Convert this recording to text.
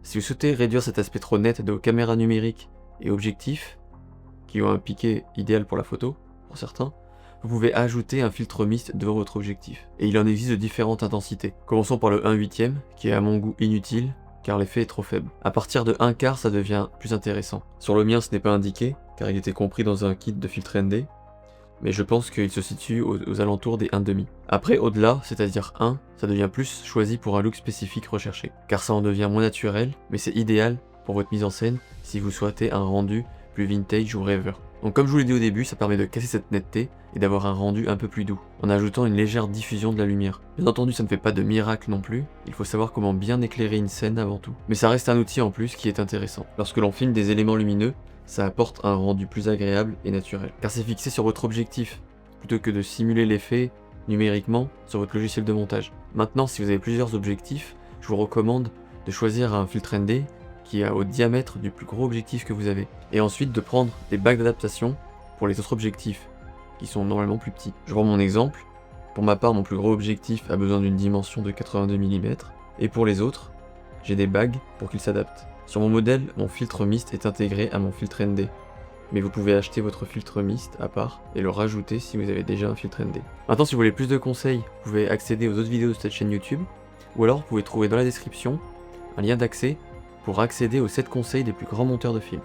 Si vous souhaitez réduire cet aspect trop net de vos caméras numériques et objectifs, qui ont un piqué idéal pour la photo, pour certains, vous pouvez ajouter un filtre mist devant votre objectif. Et il en existe de différentes intensités. Commençons par le 1/8, qui est à mon goût inutile, car l'effet est trop faible. À partir de 1/4, ça devient plus intéressant. Sur le mien, ce n'est pas indiqué, car il était compris dans un kit de filtre ND, mais je pense qu'il se situe aux alentours des 1/2. Après, au-delà, c'est-à-dire 1, ça devient plus choisi pour un look spécifique recherché, car ça en devient moins naturel, mais c'est idéal pour votre mise en scène si vous souhaitez un rendu plus vintage ou rêveur. Donc comme je vous l'ai dit au début, ça permet de casser cette netteté et d'avoir un rendu un peu plus doux, en ajoutant une légère diffusion de la lumière. Bien entendu, ça ne fait pas de miracle non plus, il faut savoir comment bien éclairer une scène avant tout. Mais ça reste un outil en plus qui est intéressant. Lorsque l'on filme des éléments lumineux, ça apporte un rendu plus agréable et naturel, car c'est fixé sur votre objectif, plutôt que de simuler l'effet numériquement sur votre logiciel de montage. Maintenant, si vous avez plusieurs objectifs, je vous recommande de choisir un filtre ND qui est au diamètre du plus gros objectif que vous avez, et ensuite de prendre des bagues d'adaptation pour les autres objectifs, qui sont normalement plus petits. Je prends mon exemple, pour ma part mon plus gros objectif a besoin d'une dimension de 82 mm, et pour les autres, j'ai des bagues pour qu'ils s'adaptent. Sur mon modèle, mon filtre mist est intégré à mon filtre ND, mais vous pouvez acheter votre filtre mist à part et le rajouter si vous avez déjà un filtre ND. Maintenant, si vous voulez plus de conseils, vous pouvez accéder aux autres vidéos de cette chaîne YouTube, ou alors vous pouvez trouver dans la description un lien d'accès pour accéder aux 7 conseils des plus grands monteurs de films.